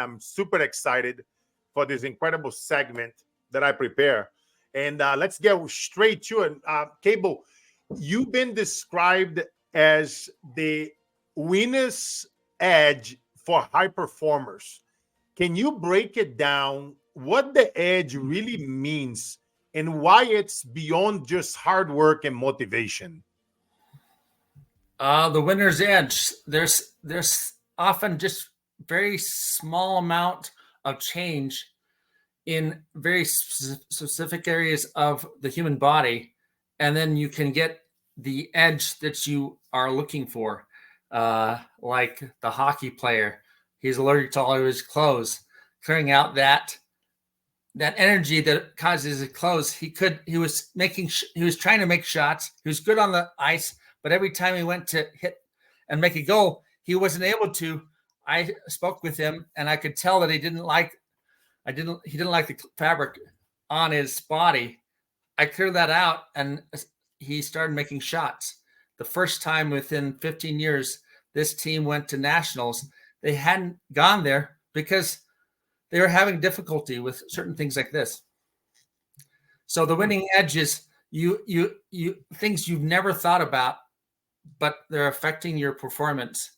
I'm super excited for this incredible segment that I prepare. And let's get straight to it. Cable, you've been described as the winner's edge for high performers. Can you break it down what the edge really means and why it's beyond just hard work and motivation? The winner's edge. There's often just very small amount of change in very specific areas of the human body, and then you can get the edge that you are looking for. Like the hockey player, he's allergic to all of his clothes. Clearing out that energy that causes his clothes. He was trying to make shots. He was good on the ice, but every time he went to hit and make a goal, he wasn't able to. I spoke with him, and I could tell that he didn't like the fabric on his body. I cleared that out, and he started making shots. The first time within 15 years, this team went to nationals. They hadn't gone there because they were having difficulty with certain things like this. So the winning edge is you things you've never thought about, but they're affecting your performance.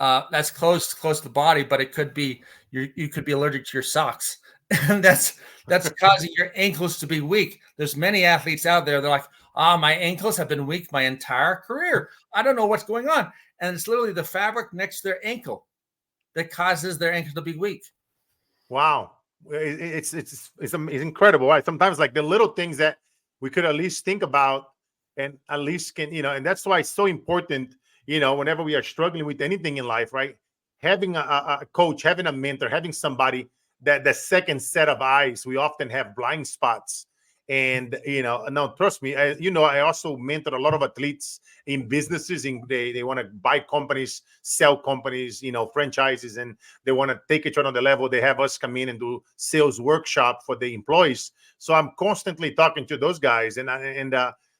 That's close to the body, but it could be you could be allergic to your socks, and that's causing your ankles to be weak. There's many athletes out there. They're like, my ankles have been weak my entire career. I don't know what's going on, and it's literally the fabric next to their ankle that causes their ankle to be weak. Wow, it's incredible, right? Sometimes like the little things that we could at least think about, and at least can and that's why it's so important. Whenever we are struggling with anything in life, right? Having a coach, having a mentor, having somebody that the second set of eyes. We often have blind spots, and no, trust me. I also mentored a lot of athletes in businesses. They want to buy companies, sell companies, franchises, and they want to take it to another level. They have us come in and do sales workshop for the employees. So I'm constantly talking to those guys,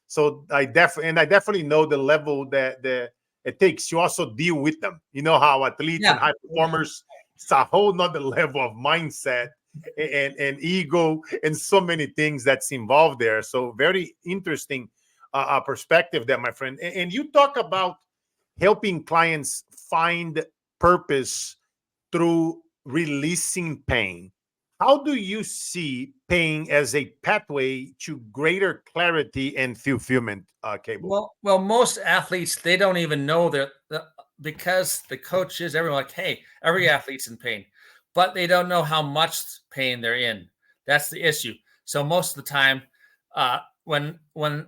so I definitely know the level that it takes to also deal with them. You know how athletes and high performers, it's a whole nother level of mindset and ego and so many things that's involved there. So very interesting perspective there, my friend. And you talk about helping clients find purpose through releasing pain. How do you see pain as a pathway to greater clarity and fulfillment, Cable? Well, most athletes, they don't even know because the coaches, everyone like, hey, every athlete's in pain, but they don't know how much pain they're in. That's the issue. So most of the time, when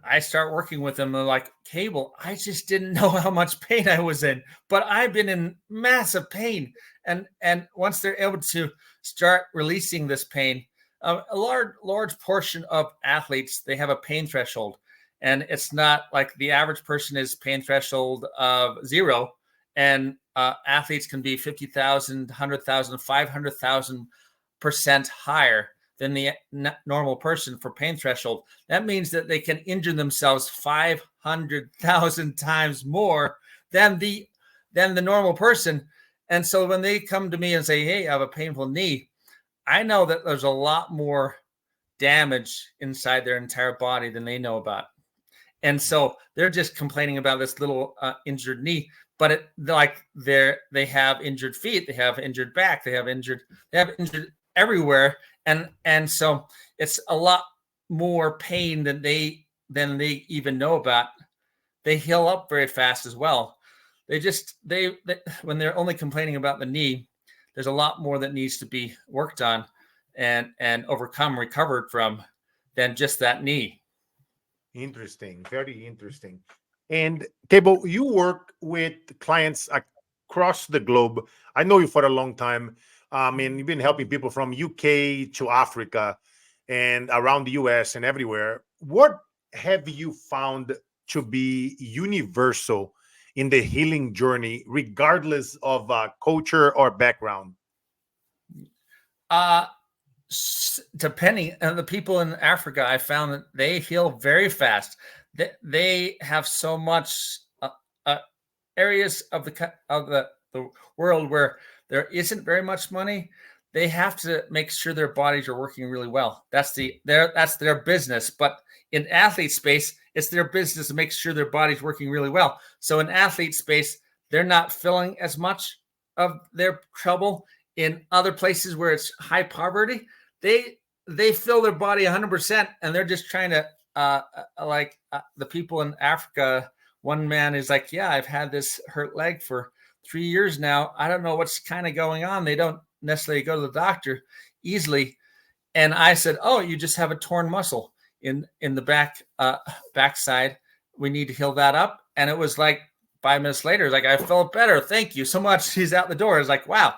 I start working with them, they're like, Cable, I just didn't know how much pain I was in, but I've been in massive pain. And once they're able to start releasing this pain, a large portion of athletes, they have a pain threshold. And it's not like the average person is pain threshold of 0. And athletes can be 50,000, 100,000, 500,000% higher than the normal person for pain threshold. That means that they can injure themselves 500,000 times more than the normal person. And so when they come to me and say, hey, I have a painful knee, I know that there's a lot more damage inside their entire body than they know about. And so they're just complaining about this little injured knee, but they have injured feet, they have injured back, they have injured everywhere. And so it's a lot more pain than they even know about. They heal up very fast as well. They when they're only complaining about the knee, there's a lot more that needs to be worked on and recovered from than just that knee. Interesting, very interesting. And Cable, you work with clients across the globe. I know you for a long time. And you've been helping people from UK to Africa and around the US and everywhere. What have you found to be universal in the healing journey, regardless of culture or background? Depending on the people in Africa, I found that they heal very fast. They have so much areas of the world where there isn't very much money, they have to make sure their bodies are working really well. That's their business. But in athlete space, it's their business to make sure their body's working really well. So in athlete space, they're not feeling as much of their trouble. In other places where it's high poverty, they fill their body 100%, and they're just trying to the people in Africa. One man is like, yeah, I've had this hurt leg for 3 years now. I don't know what's kind of going on. They don't necessarily go to the doctor easily. And I said, oh, you just have a torn muscle in the backside. We need to heal that up. And it was like 5 minutes later, it's like, I felt better. Thank you so much. He's out the door. It's like, wow.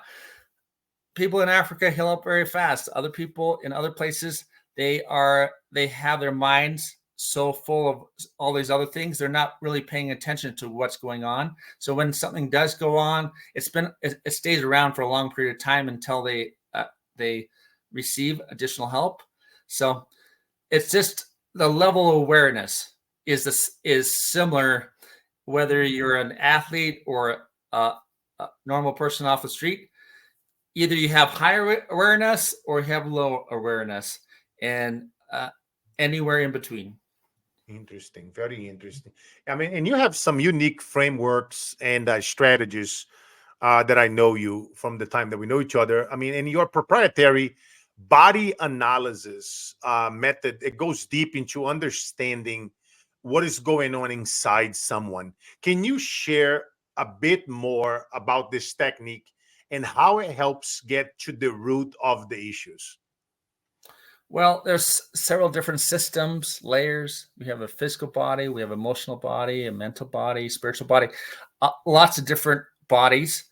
People in Africa heal up very fast. Other people in other places, they have their minds so full of all these other things, they're not really paying attention to what's going on. So when something does go on, it stays around for a long period of time until they receive additional help. So it's just the level of awareness is similar whether you're an athlete or a normal person off the street. Either you have higher awareness or you have low awareness, and anywhere in between. Interesting, very interesting. I mean, and you have some unique frameworks and strategies that I know you from the time that we know each other. I mean, in your proprietary body analysis method, it goes deep into understanding what is going on inside someone. Can you share a bit more about this technique and how it helps get to the root of the issues? Well, there's several different systems, layers. We have a physical body, we have emotional body, a mental body, spiritual body, lots of different bodies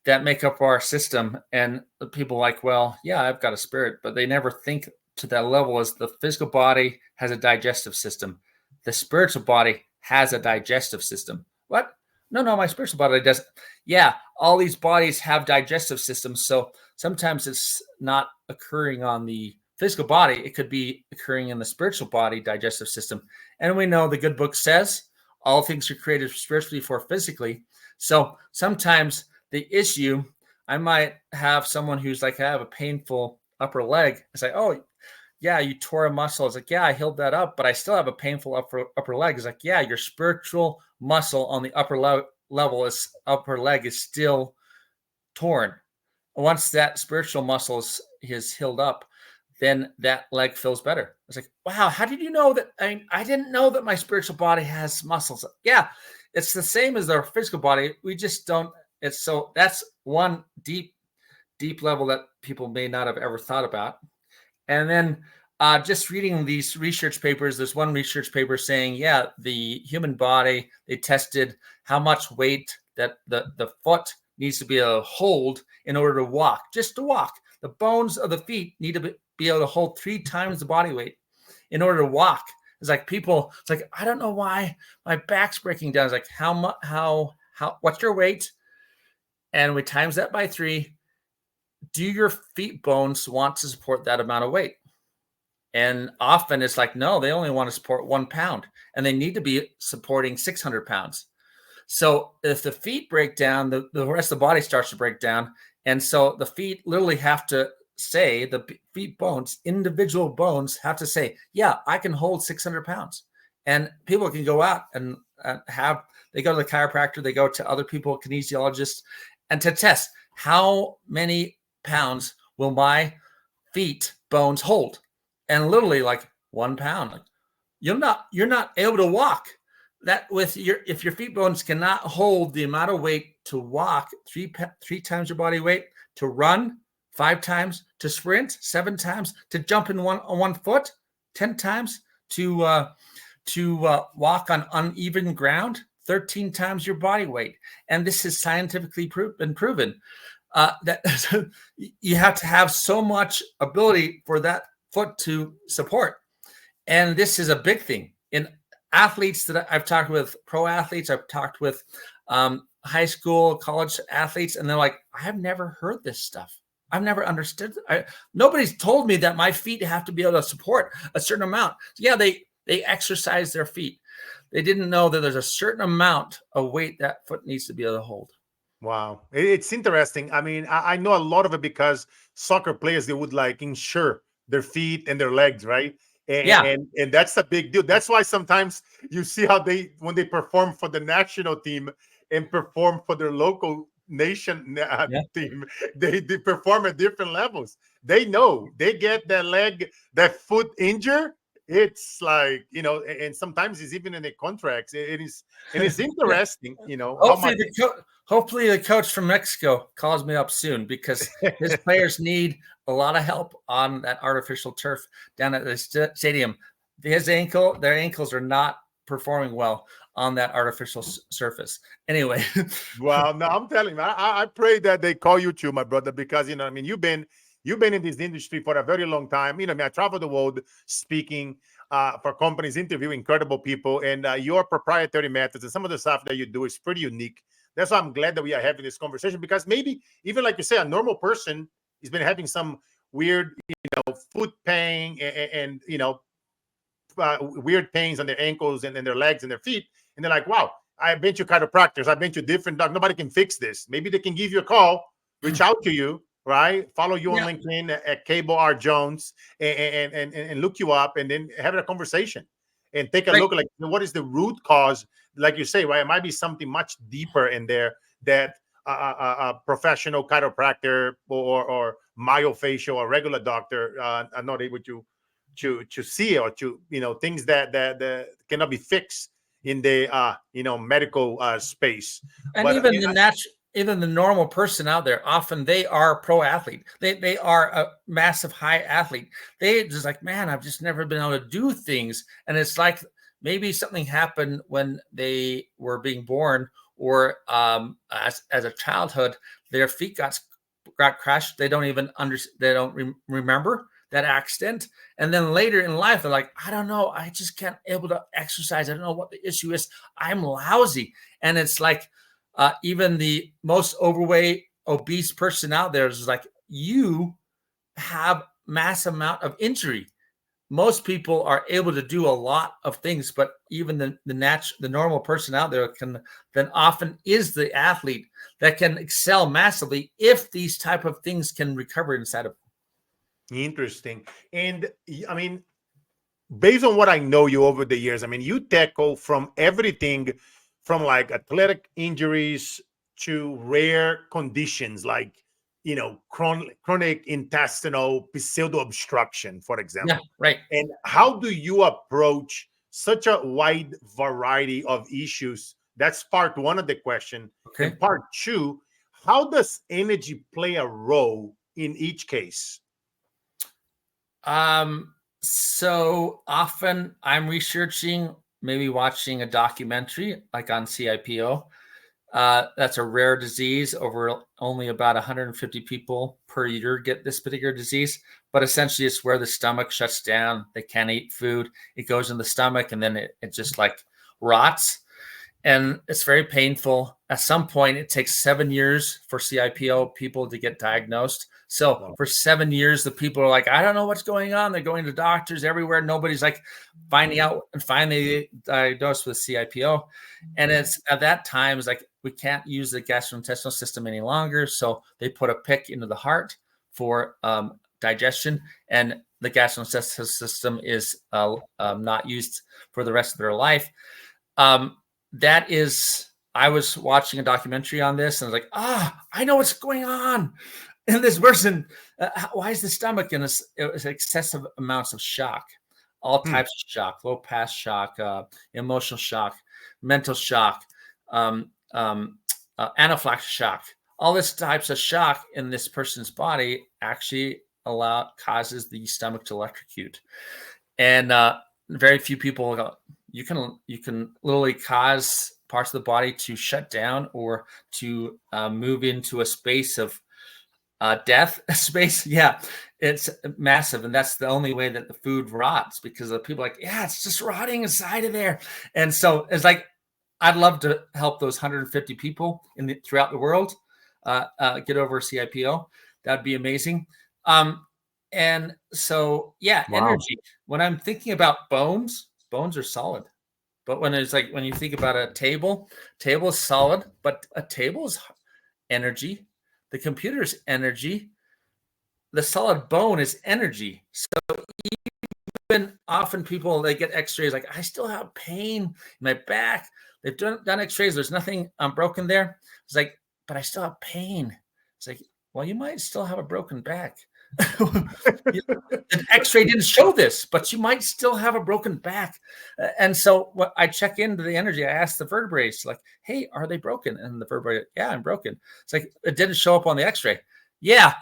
that make up our system. And people are like, well, yeah, I've got a spirit, but they never think to that level. As the physical body has a digestive system, the spiritual body has a digestive system. What? No, my spiritual body doesn't. Yeah, all these bodies have digestive systems. So sometimes it's not occurring on the physical body, it could be occurring in the spiritual body digestive system. And we know the good book says all things are created spiritually for physically. So sometimes the issue, I might have someone who's like, I have a painful upper leg. It's like, oh, yeah, you tore a muscle. It's like, yeah, I healed that up, but I still have a painful upper leg. It's like, yeah, your spiritual muscle on the upper leg is still torn. Once that spiritual muscle is healed up, then that leg feels better. It's like, wow, how did you know that? I didn't know that my spiritual body has muscles. Yeah, it's the same as our physical body. We just don't. That's one deep level that people may not have ever thought about. And then just reading these research papers, there's one research paper saying, yeah, the human body, they tested how much weight that the foot needs to be able to hold in order to walk, just to walk. The bones of the feet need to be able to hold 3 times the body weight in order to walk. It's like it's like, I don't know why my back's breaking down. It's like, how, what's your weight? And we times that by 3. Do your feet bones want to support that amount of weight? And often it's like, no, they only want to support 1 pound, and they need to be supporting 600 pounds. So if the feet break down, the rest of the body starts to break down. And so the feet literally have to say, the feet bones, individual bones have to say, yeah, I can hold 600 pounds. And people can go out and they go to the chiropractor, they go to other people, kinesiologists, and to test how many pounds will my feet bones hold. And literally like 1 pound. Like, you're not able to walk. That if your feet bones cannot hold the amount of weight to walk 3 times your body weight, to run 5 times, to sprint 7 times, to jump on one foot 10 times, to walk on uneven ground 13 times your body weight. And this is scientifically been proven that you have to have so much ability for that foot to support. And this is a big thing in athletes that I've talked with, pro athletes, I've talked with high school, college athletes, and they're like, I've never heard this stuff. I've never understood. Nobody's told me that my feet have to be able to support a certain amount. Yeah, they exercise their feet. They didn't know that there's a certain amount of weight that foot needs to be able to hold. Wow, it's interesting. I mean, I know a lot of it because soccer players, they would like insure their feet and their legs, right? Yeah, And that's a big deal. That's why sometimes you see how they, when they perform for the national team and perform for their local nation yeah. team, they perform at different levels. They know they get that leg, that foot injured. It's like, and sometimes it's even in the contracts. It is, and it's Yeah. interesting, how much. Hopefully the coach from Mexico calls me up soon, because his players need a lot of help on that artificial turf down at the stadium. Their ankles are not performing well on that artificial surface. Anyway, Well, no, I'm telling you, I pray that they call you too, my brother, because I mean, you've been in this industry for a very long time. I mean, I travel the world speaking for companies, interviewing incredible people, and your proprietary methods and some of the stuff that you do is pretty unique. That's why I'm glad that we are having this conversation, because maybe even like you say, a normal person has been having some weird, foot pain and weird pains on their ankles and their legs and their feet, and they're like, "Wow, I've been to chiropractors, I've been to different docs. Nobody can fix this." Maybe they can give you a call, reach out to you, right? Follow you on yeah. LinkedIn at Cable R Jones, and look you up, and then have a conversation and take a Right. look, like, what is the root cause, like you say, right? It might be something much deeper in there that a professional chiropractor or myofascial or regular doctor are not able to see, or to things that cannot be fixed in the medical space. And But even the normal person out there, often they are a pro athlete. They are a massive high athlete. They just like, man, I've just never been able to do things. And it's like maybe something happened when they were being born, or as a childhood, their feet got crushed. They don't even they don't remember that accident. And then later in life, they're like, I don't know, I just can't able to exercise. I don't know what the issue is. I'm lousy. And it's like, even the most overweight, obese person out there is like, you have mass amount of injury. Most people are able to do a lot of things, but even the normal person out there can then often is the athlete that can excel massively if these type of things can recover inside of. interesting. And I mean, based on what I know you over the years, I mean, you tackle from everything from like athletic injuries to rare conditions like, chronic intestinal pseudo obstruction, for Yeah, example. right. And how do you approach such a wide variety of issues? That's part one of the question. Okay. And part two, how does energy play a role in each case? So often I'm researching, maybe watching a documentary like on CIPO. That's a rare disease. Over only about 150 people per year get this particular disease. But essentially, it's where the stomach shuts down. They can't eat food. It goes in the stomach, and then it just like rots. And it's very painful. At some point, it takes 7 years for CIPO people to get diagnosed. So Wow. for 7 years, the people are like, I don't know what's going on. They're going to doctors everywhere. Nobody's like finding out, and finally diagnosed with CIPO. And it's at that time, it's like, we can't use the gastrointestinal system any longer. So they put a pick into the heart for digestion, and the gastrointestinal system is not used for the rest of their life. Um, that is, I was watching a documentary on this, and I was like, I know what's going on. And this person, why is the stomach in this? It was excessive amounts of shock, all Hmm. types of shock, low pass shock, emotional shock, mental shock, anaphylactic shock. All this types of shock in this person's body actually causes the stomach to electrocute. And very few people go, you can literally cause parts of the body to shut down, or to move into a space of death space. Yeah, it's massive, and that's the only way that the food rots, because the people are like, yeah, it's just rotting inside of there. And so it's like, I'd love to help those 150 people throughout the world get over CIPO. That'd be amazing. And so, yeah, Wow. energy. When I'm thinking about bones are solid. But when you think about a table is solid, but a table energy. The computer's energy. The solid bone is energy. So even often people, they get x-rays like, I still have pain in my back. They've done x-rays. There's nothing broken there. It's like, but I still have pain. It's like, well, you might still have a broken back. The x-ray didn't show this, but you might still have a broken back. And so what I check into the energy, I ask the vertebrae, like, hey, are they broken? And the vertebrae, yeah, I'm broken. It's like, it didn't show up on the x-ray. Yeah,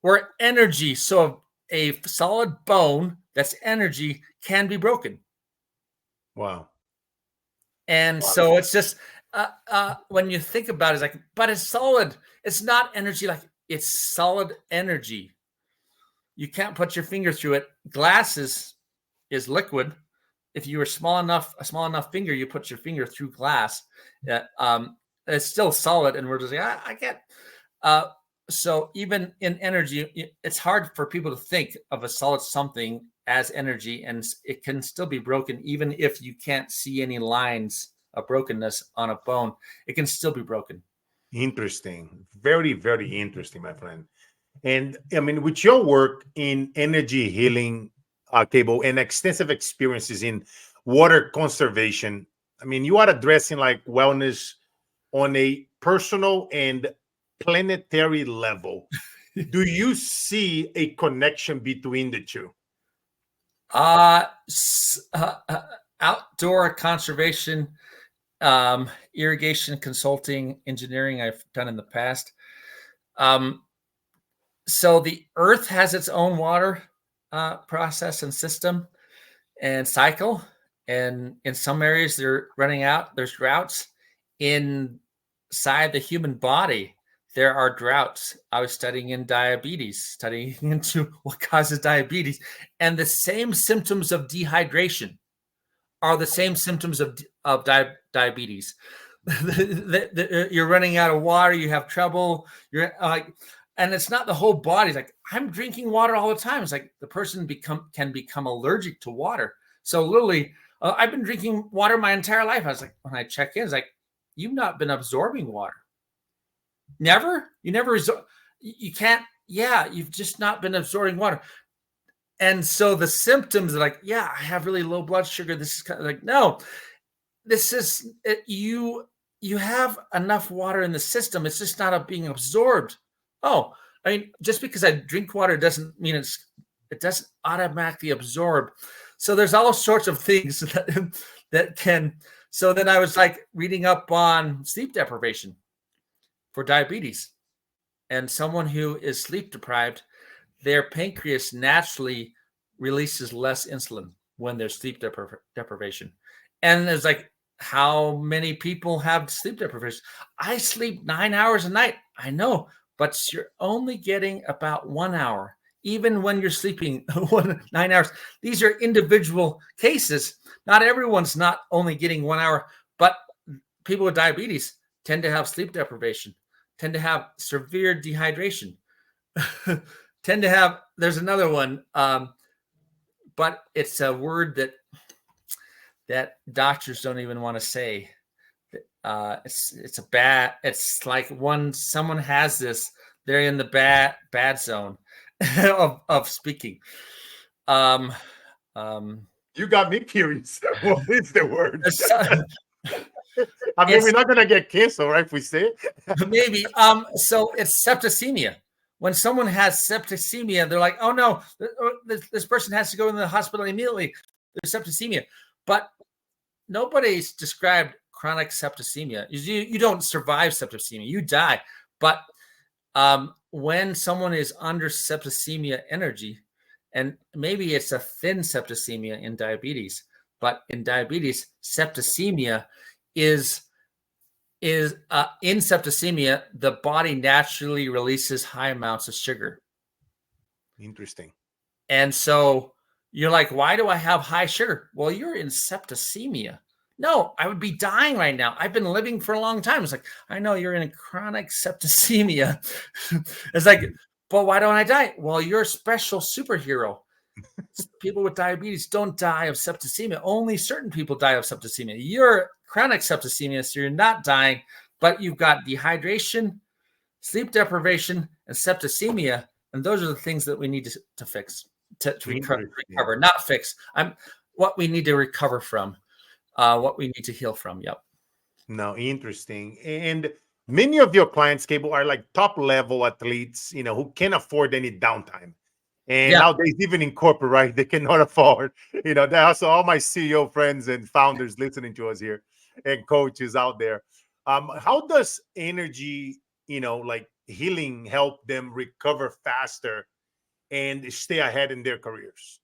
we're energy. So a solid bone that's energy can be broken. Wow. And so it's just, when you think about it, it's like, but it's solid. It's not energy. Like, it's solid energy. You can't put your finger through it. Glass is liquid. If you were a small enough finger, you put your finger through glass. It's still solid, and we're just like, I can't. So even in energy, it's hard for people to think of a solid something as energy, and it can still be broken, even if you can't see any lines of brokenness on a bone. It can still be broken. Interesting. Very, very interesting, my friend. And I mean, with your work in energy healing, Cable, and extensive experiences in water conservation, I mean, you are addressing like wellness on a personal and planetary level. Do you see a connection between the two? Outdoor conservation, irrigation consulting, engineering I've done in the past. So the earth has its own water process and system and cycle. And in some areas they're running out. There's droughts. Inside the human body, there are droughts. I was studying into what causes diabetes. And the same symptoms of dehydration are the same symptoms of diabetes. You're running out of water. You have trouble. You're like, and it's not the whole body. It's like, I'm drinking water all the time. It's like the person can become allergic to water. So literally, I've been drinking water my entire life. I was like, when I check in, it's like, you've not been absorbing water. Never? You never you can't. Yeah, you've just not been absorbing water. And so the symptoms are like, yeah, I have really low blood sugar. This is kind of like, no, this is you have enough water in the system. It's just not being absorbed. Oh, I mean, just because I drink water doesn't mean it doesn't automatically absorb. So there's all sorts of things that can. So then I was like reading up on sleep deprivation for diabetes, and someone who is sleep deprived, their pancreas naturally releases less insulin when there's sleep deprivation. And there's like, how many people have sleep deprivation? I sleep 9 hours a night. I know, but you're only getting about 1 hour, even when you're sleeping 9 hours. These are individual cases. Not everyone's not only getting 1 hour, but people with diabetes tend to have sleep deprivation, tend to have severe dehydration, tend to have, there's another one, but it's a word that doctors don't even want to say. It's like when someone has this, they're in the bad zone of speaking. You got me curious. What is the word? I mean, we're not gonna get canceled, right? If we say it. Maybe. So it's septicemia. When someone has septicemia, they're like, oh no, this person has to go in the hospital immediately. There's septicemia. But nobody's described chronic septicemia. You don't survive septicemia, you die. But when someone is under septicemia energy, and maybe it's a thin septicemia in diabetes, but in diabetes, septicemia is in septicemia, the body naturally releases high amounts of sugar. Interesting. And so you're like, why do I have high sugar? Well, you're in septicemia. No, I would be dying right now. I've been living for a long time. It's like, I know you're in a chronic septicemia. It's like, but why don't I die? Well, you're a special superhero. People with diabetes don't die of septicemia. Only certain people die of septicemia. You're chronic septicemia, so you're not dying, but you've got dehydration, sleep deprivation, and septicemia. And those are the things that we need to fix, to recover, not fix. What we need to recover from, what we need to heal from. Yep. No, interesting. And many of your clients, Cable, are like top level athletes, who can't afford any downtime. And Yeah. nowadays, even in corporate, right, they cannot afford, that's all my CEO friends and founders listening to us here and coaches out there. How does energy, like healing help them recover faster and stay ahead in their careers?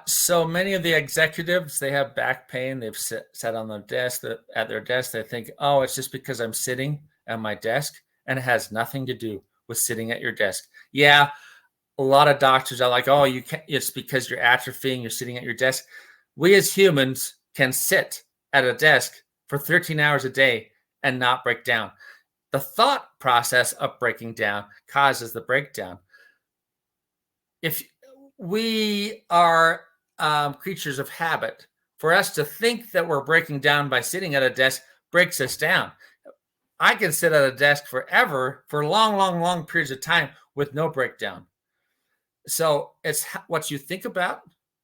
So many of the executives, they have back pain. They've sat on their desk, at their desk. They think, oh, it's just because I'm sitting at my desk, and it has nothing to do with sitting at your desk. Yeah, a lot of doctors are like, oh, you can't, it's because you're atrophying, you're sitting at your desk. We as humans can sit at a desk for 13 hours a day and not break down. The thought process of breaking down causes the breakdown. If we are creatures of habit, for us to think that we're breaking down by sitting at a desk breaks us down. I can sit at a desk forever, for long, long, long periods of time with no breakdown. So it's what you think about,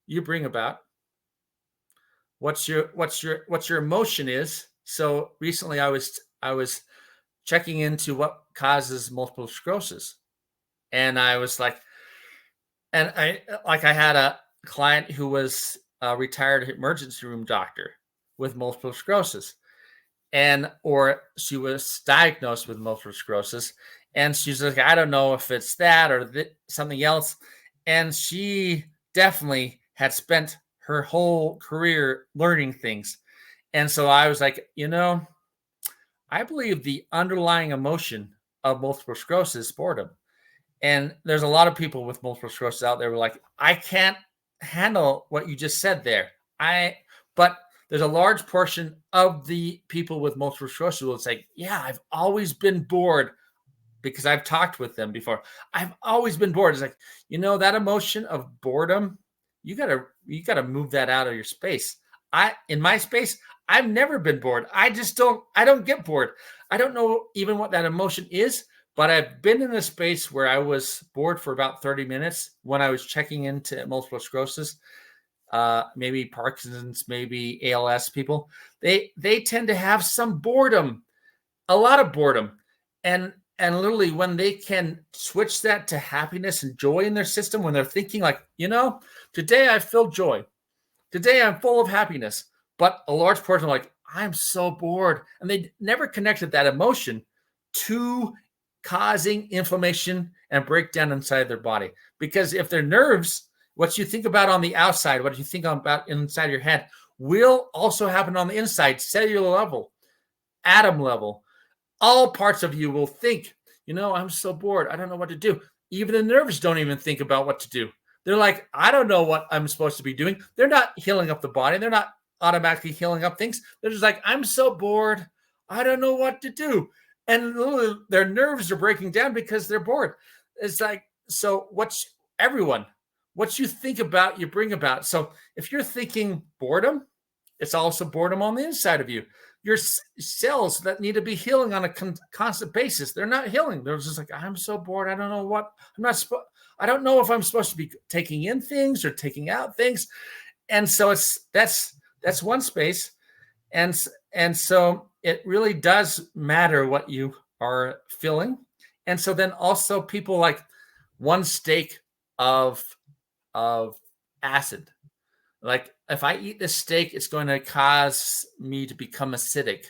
you bring about. What's your emotion is. So recently I was checking into what causes multiple sclerosis, and I was like, and I had a client who was a retired emergency room doctor with multiple sclerosis, or she was diagnosed with multiple sclerosis, and she's like, I don't know if it's that or something else. And she definitely had spent her whole career learning things. And so I was like, I believe the underlying emotion of multiple sclerosis is boredom. And there's a lot of people with multiple sclerosis out there who are like, I can't handle what you just said there. But there's a large portion of the people with multiple sclerosis who will say, yeah, I've always been bored, because I've talked with them before. I've always been bored. It's like, that emotion of boredom, you gotta move that out of your space. In my space, I've never been bored. I don't get bored. I don't know even what that emotion is, but I've been in a space where I was bored for about 30 minutes when I was checking into multiple sclerosis, maybe Parkinson's, maybe ALS people. They tend to have some boredom, a lot of boredom. And literally when they can switch that to happiness and joy in their system, when they're thinking like, today I feel joy. Today I'm full of happiness. But a large portion are like, I'm so bored. And they never connected that emotion to causing inflammation and breakdown inside their body. Because if their nerves, what you think about on the outside, what you think about inside your head, will also happen on the inside, cellular level, atom level. All parts of you will think, I'm so bored. I don't know what to do. Even the nerves don't even think about what to do. They're like, I don't know what I'm supposed to be doing. They're not healing up the body. They're not automatically healing up things. They're just like, I'm so bored. I don't know what to do. And their nerves are breaking down because they're bored. It's like, so what you think about, you bring about. So if you're thinking boredom, it's also boredom on the inside of you. Your cells that need to be healing on a constant basis, they're not healing. They're just like, I'm so bored. I don't know what I don't know if I'm supposed to be taking in things or taking out things. And so that's one space. And so it really does matter what you are feeling. And so then also people like one steak of acid. Like if I eat this steak, it's going to cause me to become acidic.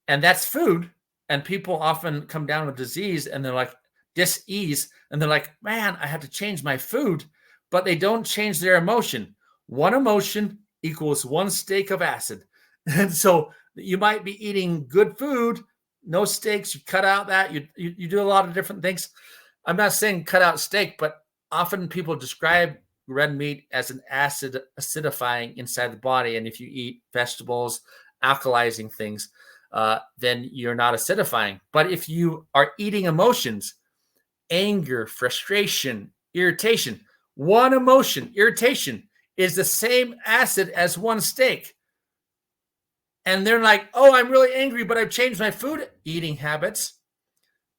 And that's food. And people often come down with disease and they're like dis-ease. And they're like, man, I have to change my food. But they don't change their emotion. One emotion equals one steak of acid. And so you might be eating good food, no steaks, you cut out that, you do a lot of different things. I'm not saying cut out steak, but often people describe red meat as an acidifying inside the body. And if you eat vegetables, alkalizing things, then you're not acidifying. But if you are eating emotions, anger, frustration, irritation, one emotion, irritation, is the same acid as one steak. and they're like, oh, I'm really angry, but I've changed my food eating habits.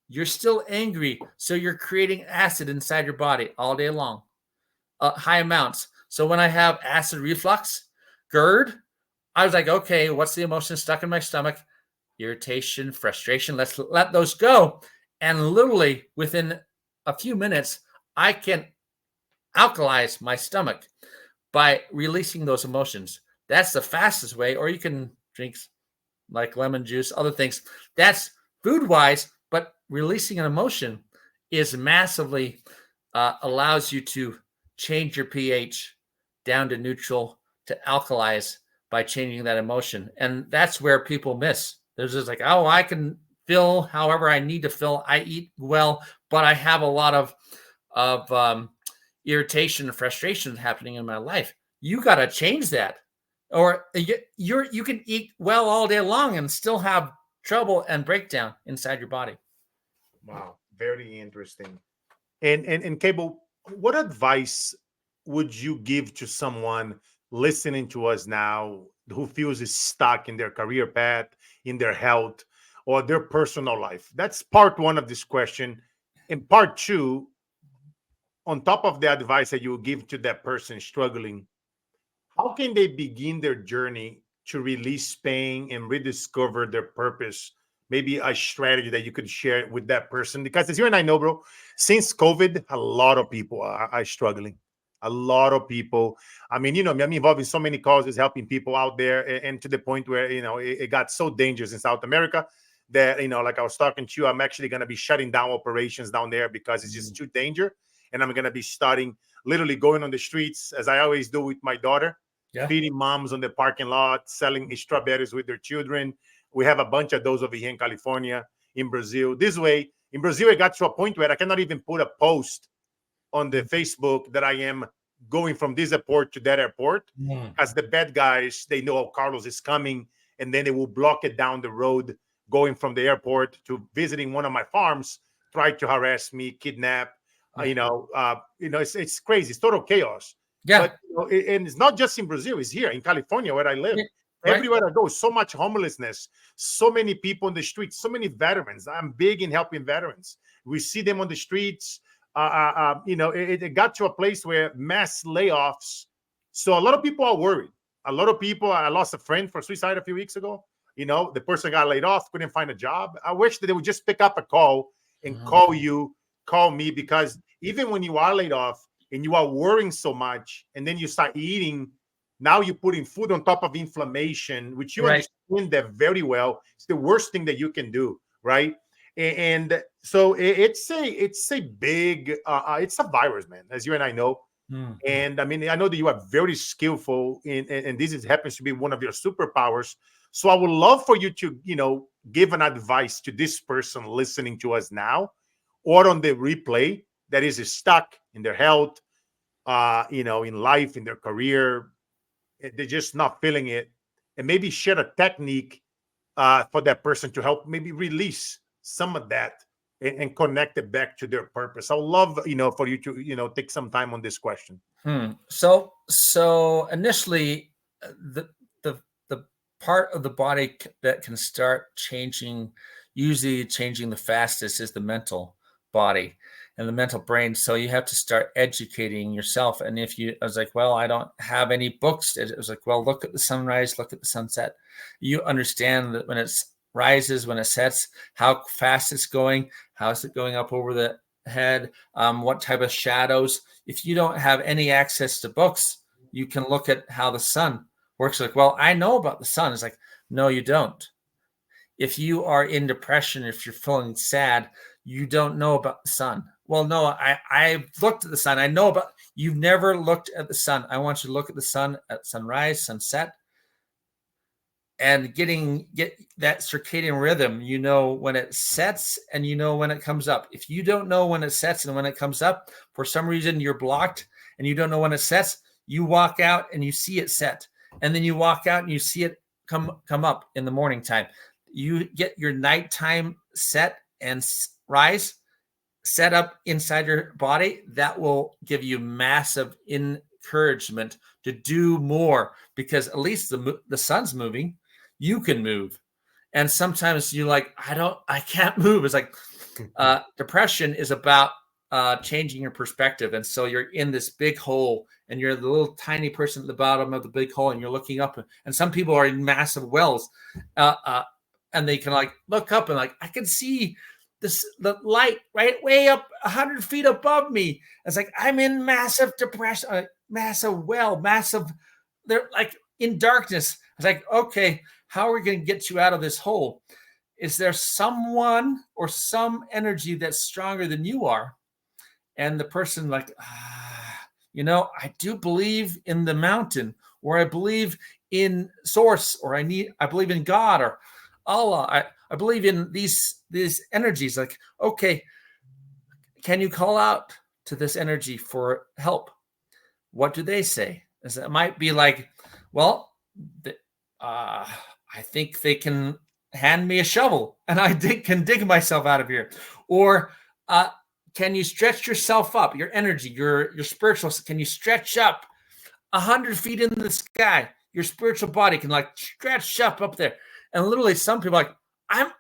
You're still angry. So you're creating acid inside your body all day long, high amounts. So when I have acid reflux, GERD, I was like, okay, what's the emotion stuck in my stomach? Irritation, frustration. Let's let those go. And literally within a few minutes, I can alkalize my stomach by releasing those emotions. That's the fastest way. Or you can drink like lemon juice, other things. That's food wise, but releasing an emotion is massively allows you to change your pH down to neutral to alkalize by changing that emotion. And that's where people miss. There's just like, oh, I can feel however I need to feel. I eat well, but I have a lot of irritation and frustration happening in my life. You got to change that, or you can eat well all day long and still have trouble and breakdown inside your body. Wow, very interesting. And Cable, what advice would you give to someone listening to us now who feels is stuck in their career path, in their health, or their personal life? That's part one of this question. And part two, on top of the advice that you give to that person struggling, how can they begin their journey to release pain and rediscover their purpose? Maybe a strategy that you could share with that person. Because as you and I know, bro, since COVID, a lot of people are struggling. A lot of people. I mean, I'm involved in so many causes, helping people out there, and to the point where it got so dangerous in South America that like I was talking to you, I'm actually going to be shutting down operations down there because it's just too dangerous, and I'm going to be starting literally going on the streets as I always do with my daughter, Yeah. feeding moms on the parking lot, selling strawberries with their children. We have a bunch of those over here in California, in Brazil. This way, in Brazil, it got to a point where I cannot even put a post on the Facebook that I am going from this airport to that airport, because the bad guys, they know Carlos is coming, and then they will block it down the road going from the airport to visiting one of my farms, try to harass me, kidnap. It's crazy. It's total chaos. Yeah. But and it's not just in Brazil; it's here in California where I live. Yeah, right. Everywhere I go, so much homelessness, so many people on the streets, so many veterans. I'm big in helping veterans. We see them on the streets. It got to a place where mass layoffs. So a lot of people are worried. A lot of people. I lost a friend for suicide a few weeks ago. The person got laid off, couldn't find a job. I wish that they would just pick up a call and call me, because even when you are laid off and you are worrying so much, and then you start eating, now you're putting food on top of inflammation, which you Right. understand that very well. It's the worst thing that you can do, right? And so it's a big it's a virus, man, as you and I know. And I mean, I know that you are very skillful and happens to be one of your superpowers. So I would love for you to give an advice to this person listening to us now, or on the replay, that is stuck in their health, in life, in their career. They're just not feeling it, and maybe share a technique for that person to help maybe release some of that and connect it back to their purpose. I would love, for you to, take some time on this question. So initially, the part of the body that can start changing, usually changing the fastest, is the mental body and the mental brain. So you have to start educating yourself. And I was like, well, I don't have any books. It was like, well, look at the sunrise, look at the sunset. You understand that when it rises, when it sets, how fast it's going, how is it going up over the head, what type of shadows. If you don't have any access to books, you can look at how the sun works. Like, well, I know about the sun. It's like, no, you don't. If you are in depression, if you're feeling sad, you don't know about the sun. Well, no, I've looked at the sun. I know about, you've never looked at the sun. I want you to look at the sun at sunrise, sunset, and get that circadian rhythm. You know when it sets and you know when it comes up. If you don't know when it sets and when it comes up, for some reason you're blocked and you don't know when it sets, you walk out and you see it set. And then you walk out and you see it come up in the morning time. You get your nighttime set and rise set up inside your body. That will give you massive encouragement to do more, because at least the sun's moving. you can move. And sometimes you're like, I can't move. It's like depression is about changing your perspective. And so you're in this big hole and you're the little tiny person at the bottom of the big hole and you're looking up. And some people are in massive wells and they can like look up and like, I can see the light right way up 100 feet above me. It's like, I'm in massive depression, massive well, massive, they're like in darkness. It's like, okay, how are we going to get you out of this hole? Is there someone or some energy that's stronger than you are? And the person like, I do believe in the mountain, or I believe in source, or I believe in God or Allah. I believe in these energies. Like, okay, can you call out to this energy for help? What do they say? It might be like, well, I think they can hand me a shovel and I can dig myself out of here. Or can you stretch yourself up, your energy, your spiritual, can you stretch up 100 feet in the sky? Your spiritual body can like stretch up there. And literally some people are like,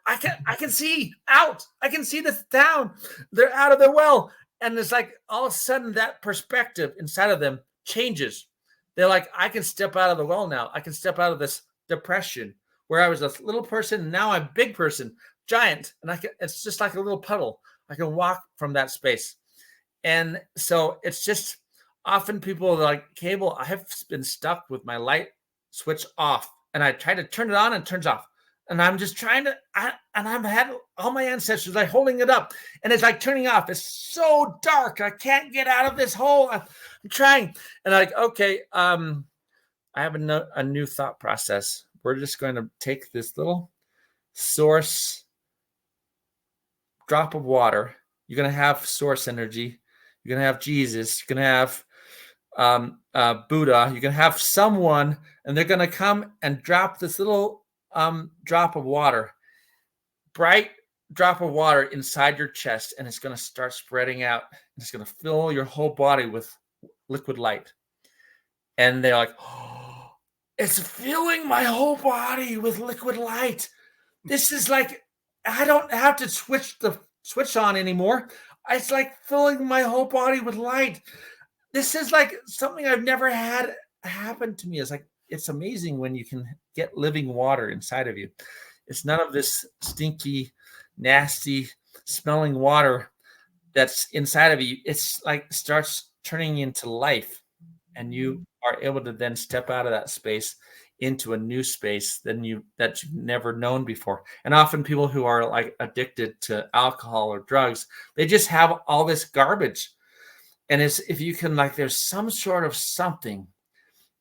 I can see out. I can see this down. They're out of their well. And it's like all of a sudden that perspective inside of them changes. They're like, I can step out of the well now. I can step out of this depression where I was a little person. And now I'm a big person, giant. And it's just like a little puddle. I can walk from that space. And so it's just often people are like, Cable, I have been stuck with my light switch off. And I try to turn it on and it turns off. And I'm just trying to, and I've had all my ancestors like holding it up and it's like turning off. It's so dark. I can't get out of this hole. I'm trying. And like, okay, I have a new thought process. We're just going to take this little source drop of water. You're going to have source energy. You're going to have Jesus. You're going to have Buddha. You're going to have someone, and they're going to come and drop this little drop of water, bright drop of water inside your chest, and it's going to start spreading out. It's going to fill your whole body with liquid light. And they're like, oh, it's filling my whole body with liquid light. This is like, I don't have to switch the switch on anymore. It's like filling my whole body with light. This is like something I've never had happen to me. It's like, it's amazing when you can get living water inside of you. It's none of this stinky, nasty smelling water that's inside of you. It's like starts turning into life, and you are able to then step out of that space into a new space that you've never known before. And often people who are like addicted to alcohol or drugs, they just have all this garbage. And it's, if you can, like, there's some sort of something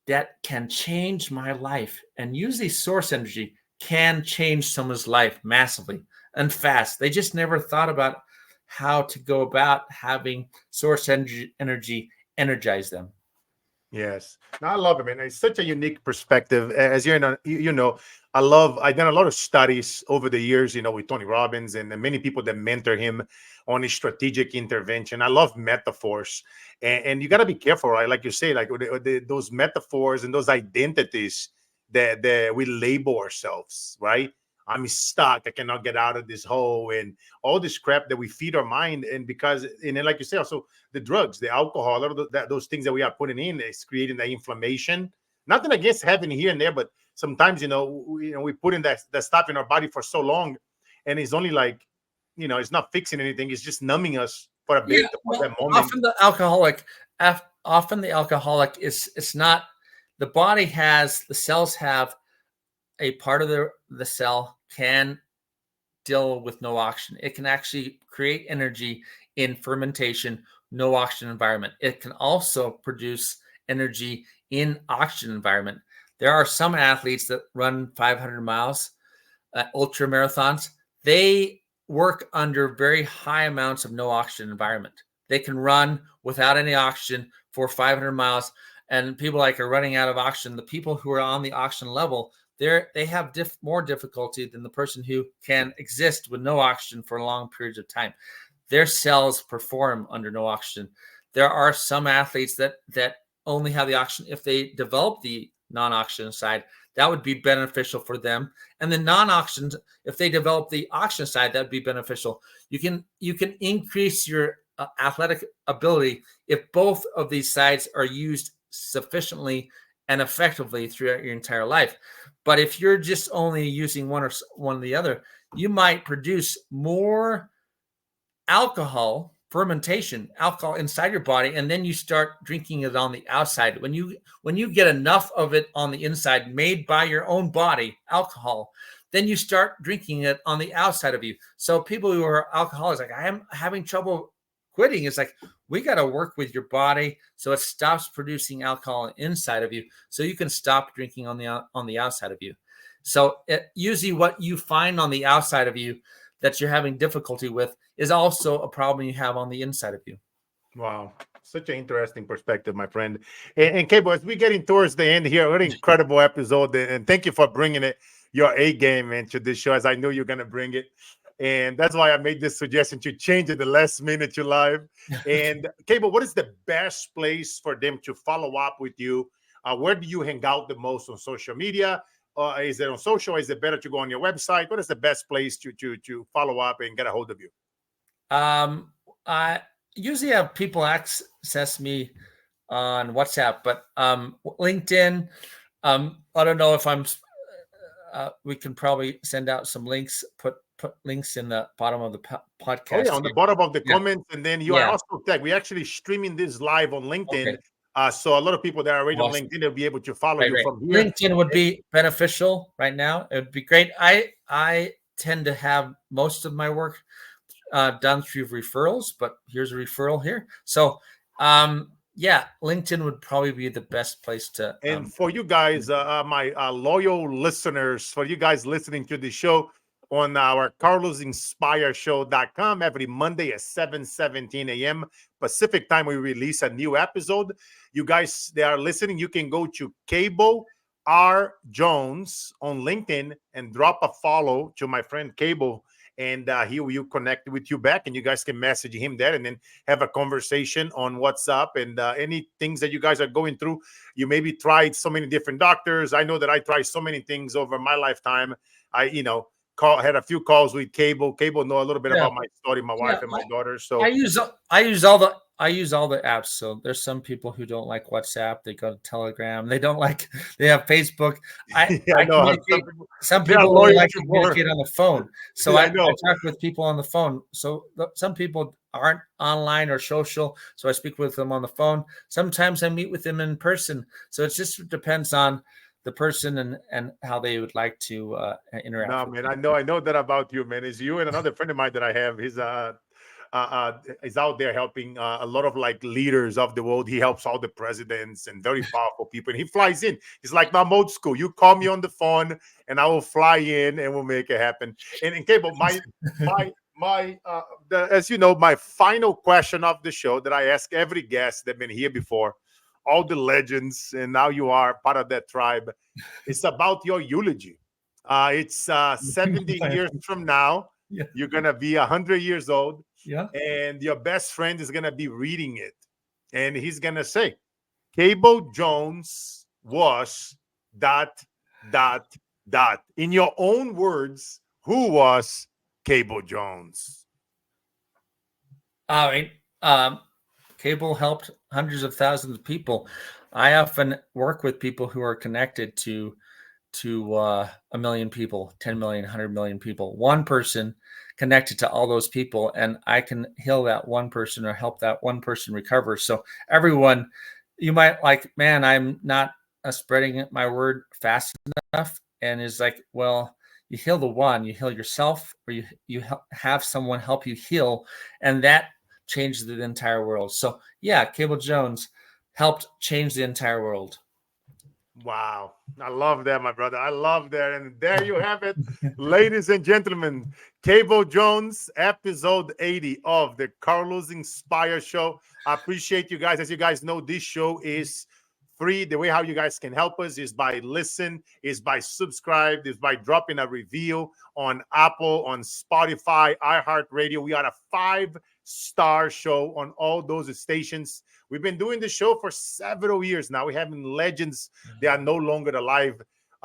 that can change my life, and usually source energy can change someone's life massively and fast. They just never thought about how to go about having source energy energize them. Yes, no, I love it, man. It's such a unique perspective. As you're I've done a lot of studies over the years, with Tony Robbins and many people that mentor him on his strategic intervention. I love metaphors, and you got to be careful, right? Like you say, like those metaphors and those identities that we label ourselves, right? I'm stuck. I cannot get out of this hole, and all this crap that we feed our mind. And then, like you say, also the drugs, the alcohol, those things that we are putting in is creating that inflammation. Nothing against having here and there, but sometimes we put in that stuff in our body for so long, and it's only like, it's not fixing anything. It's just numbing us for a bit, for that moment. Often the alcoholic is, it's not, the body has, the cells have a part of the cell can deal with no oxygen. It can actually create energy in fermentation, no oxygen environment. It can also produce energy in oxygen environment. There are some athletes that run 500 miles, ultra marathons. They work under very high amounts of no oxygen environment. They can run without any oxygen for 500 miles. And people like are running out of oxygen. The people who are on the oxygen level, they have more difficulty than the person who can exist with no oxygen for long periods of time. Their cells perform under no oxygen. There are some athletes that only have the oxygen. If they develop the non-oxygen side, that would be beneficial for them. And the non-oxygen, if they develop the oxygen side, that'd be beneficial. You can increase your athletic ability if both of these sides are used sufficiently and effectively throughout your entire life. But if you're just only using one or the other, you might produce more alcohol, fermentation, alcohol inside your body, and then you start drinking it on the outside. When you get enough of it on the inside, made by your own body, alcohol, then you start drinking it on the outside of you. So people who are alcoholics, like, I am having trouble quitting. It's like, we got to work with your body so it stops producing alcohol inside of you, so you can stop drinking on the outside of you. So usually what you find on the outside of you that you're having difficulty with is also a problem you have on the inside of you. Wow. Such an interesting perspective, my friend. And Cable, as we're getting towards the end here, what an incredible episode. And thank you for bringing it, your A game into this show, as I knew you're going to bring it. And that's why I made this suggestion to change it the last minute you live. And Cable, what is the best place for them to follow up with you? Where do you hang out the most on social media? Is it on social? Is it better to go on your website? What is the best place to follow up and get a hold of you? I usually have people access me on WhatsApp, but LinkedIn. I don't know if I'm. We can probably send out some links. Put links in the bottom of the podcast. Oh, yeah, on the bottom of the comments, and then you are also tagged. We're actually streaming this live on LinkedIn. Okay. So a lot of people that are already on LinkedIn, they'll be able to follow you from here. LinkedIn would be beneficial right now. It would be great. I tend to have most of my work done through referrals, but here's a referral here. So, LinkedIn would probably be the best place to. And for you guys, my loyal listeners, for you guys listening to the show on our carlosinspireshow.com every Monday at 7:17 a.m. Pacific time, we release a new episode. You guys that are listening, you can go to Cable R. Jones on LinkedIn and drop a follow to my friend Cable, and he will connect with you back, and you guys can message him there and then have a conversation on WhatsApp and any things that you guys are going through. You maybe tried so many different doctors. I know that I tried so many things over my lifetime. I had a few calls with Cable. Cable know a little bit about my story, my wife and my daughter. So I use all the apps. So there's some people who don't like WhatsApp. They go to Telegram. They have Facebook. I know some people don't like to communicate on the phone. So I talk with people on the phone. So some people aren't online or social. So I speak with them on the phone. Sometimes I meet with them in person. So it just depends on the person and how they would like to interact. No, man, I know that about you, man. It's you and another friend of mine that I have. He's out there helping a lot of like leaders of the world. He helps all the presidents and very powerful people. And he flies in. He's like, no, I'm old school. You call me on the phone, and I will fly in, and we'll make it happen. And Cable, as you know, my final question of the show that I ask every guest that's been here before, all the legends, and now you are part of that tribe. It's about your eulogy. It's 70 years from now. Yeah. You're going to be 100 years old. Yeah. And your best friend is going to be reading it. And he's going to say, Cable Jones was ... In your own words, who was Cable Jones? All right. Cable helped hundreds of thousands of people. I often work with people who are connected to 1 million people, 10 million, 100 million people. One person connected to all those people, and I can heal that one person or help that one person recover. So everyone, you might like, man, I'm not spreading my word fast enough. And it's like, well, you heal the one, you heal yourself, or you have someone help you heal, and that changed the entire world. So yeah, Cable Jones helped change the entire world. Wow. I love that, my brother. I love that. And there you have it, ladies and gentlemen. Cable Jones, episode 80 of the Carlos Inspire Show. I appreciate you guys. As you guys know, this show is free. The way how you guys can help us is by listen, is by subscribe, is by dropping a review on Apple, on Spotify, iHeartRadio. We are a 5-star show on all those stations. We've been doing the show for several years now. We have legends. They are no longer alive.